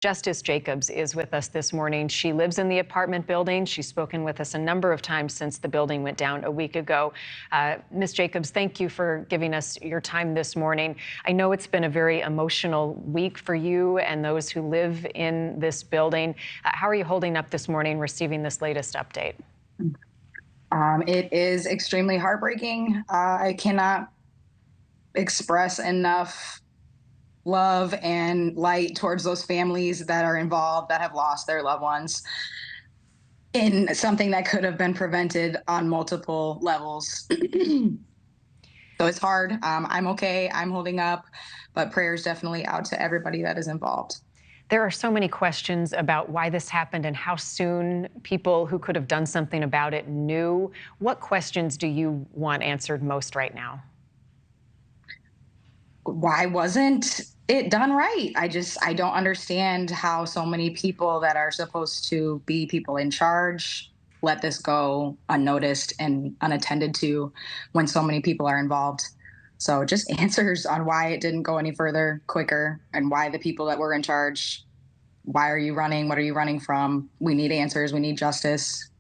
Justice Jacobs is with us this morning. She lives in the apartment building. She's spoken with us a number of times since the building went down a week ago. Ms. Jacobs, thank you for giving us your time this morning. I know it's been a very emotional week for you and those who live in this building. How are you holding up this morning receiving this latest update? It is extremely heartbreaking. I cannot express enough love and light towards those families that are involved, that have lost their loved ones in something that could have been prevented on multiple levels. So it's hard. I'm okay. I'm holding up, but prayers definitely out to everybody that is involved. There are so many questions about why this happened and how soon people who could have done something about it knew. What questions do you want answered most right now? Why wasn't it done right? I don't understand how so many people that are supposed to be people in charge let this go unnoticed and unattended to when so many people are involved. So just answers on why it didn't go any further quicker and why the people that were in charge, why are you running? What are you running from? We need answers. We need justice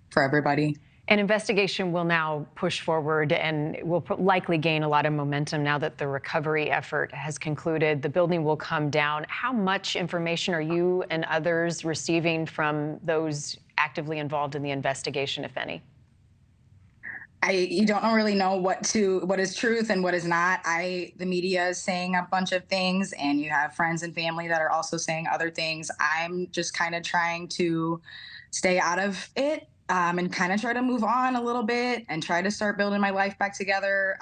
for everybody. An investigation will now push forward and will likely gain a lot of momentum now that the recovery effort has concluded. The building will come down. How much information are you and others receiving from those actively involved in the investigation, if any? You don't really know what is truth and what is not. The media is saying a bunch of things, and you have friends and family that are also saying other things. I'm just kind of trying to stay out of it. And kind of try to move on a little bit and try to start building my life back together.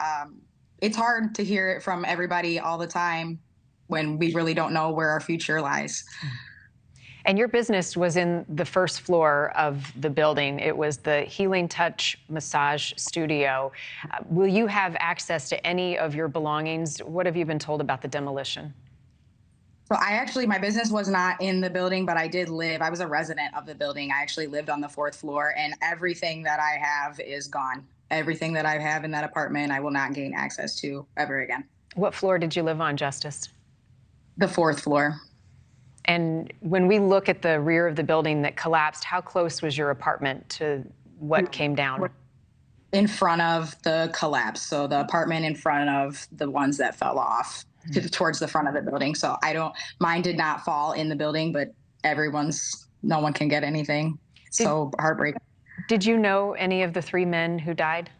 It's hard to hear it from everybody all the time when we really don't know where our future lies. And your business was in the first floor of the building. It was the Healing Touch Massage Studio. Will you have access to any of your belongings? What have you been told about the demolition? So my business was not in the building, but I was a resident of the building. I actually lived on the fourth floor, and everything that I have is gone. Everything that I have in that apartment, I will not gain access to ever again. What floor did you live on, Justice? The fourth floor. And when we look at the rear of the building that collapsed, how close was your apartment to what came down? In front of the collapse. So the apartment in front of the ones that fell off. Towards the front of the building. So mine did not fall in the building, but no one can get anything. So heartbreaking. Did you know any of the three men who died?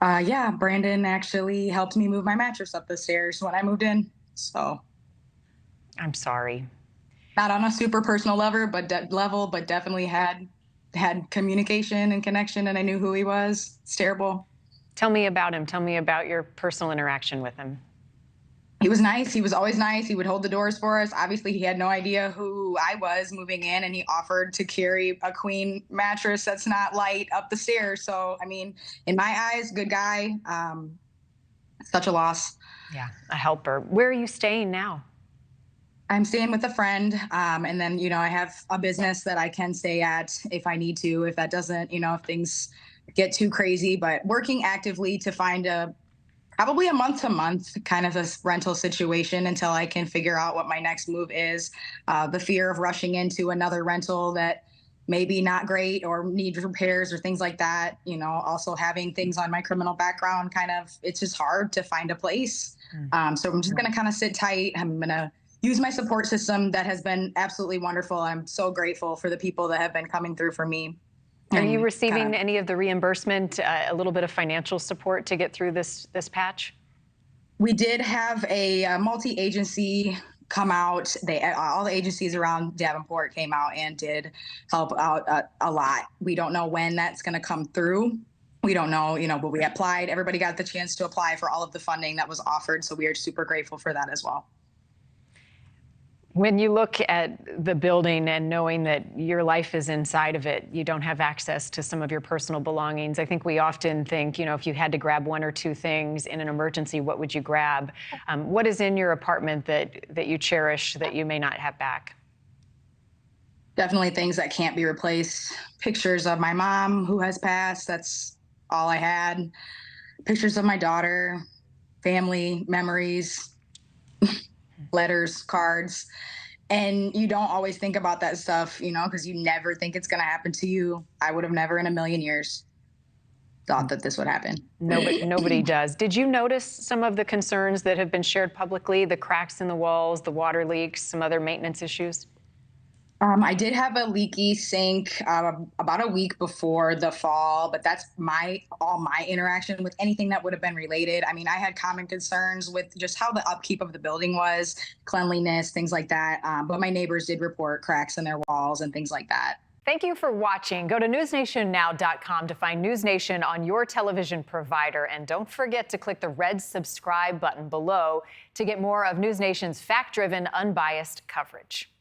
Yeah, Brandon actually helped me move my mattress up the stairs when I moved in. So I'm sorry. Not on a super personal level, but definitely had communication and connection, and I knew who he was. It's terrible. Tell me about him. Tell me about your personal interaction with him. He was nice. He was always nice. He would hold the doors for us. Obviously, he had no idea who I was moving in, and he offered to carry a queen mattress that's not light up the stairs. So, I mean, in my eyes, good guy. Such a loss. Yeah, a helper. Where are you staying now? I'm staying with a friend, and then, I have a business that I can stay at if I need to, if that doesn't, if things get too crazy, but working actively to find probably a month-to-month kind of a rental situation until I can figure out what my next move is. The fear of rushing into another rental that may be not great or need repairs or things like that. Also having things on my criminal background, it's just hard to find a place. So I'm just going to kind of sit tight. I'm going to use my support system that has been absolutely wonderful. I'm so grateful for the people that have been coming through for me. Are you receiving any of the reimbursement, a little bit of financial support to get through this patch? We did have a multi-agency come out. All the agencies around Davenport came out and did help out a lot. We don't know when that's going to come through. We don't know, but we applied. Everybody got the chance to apply for all of the funding that was offered. So we are super grateful for that as well. When you look at the building and knowing that your life is inside of it, you don't have access to some of your personal belongings. I think we often think, if you had to grab one or two things in an emergency, what would you grab? What is in your apartment that you cherish that you may not have back? Definitely things that can't be replaced. Pictures of my mom who has passed. That's all I had. Pictures of my daughter, family, memories. Letters, cards, And you don't always think about that stuff, because you never think it's going to happen to you. I would have never in a million years thought that this would happen. Nobody does. Did you notice some of the concerns that have been shared publicly, the cracks in the walls, the water leaks, some other maintenance issues? I did have a leaky sink about a week before the fall, but that's all my interaction with anything that would have been related. I mean, I had common concerns with just how the upkeep of the building was, cleanliness, things like that. But my neighbors did report cracks in their walls and things like that. Thank you for watching. Go to newsnationnow.com to find NewsNation on your television provider. And don't forget to click the red subscribe button below to get more of NewsNation's fact-driven, unbiased coverage.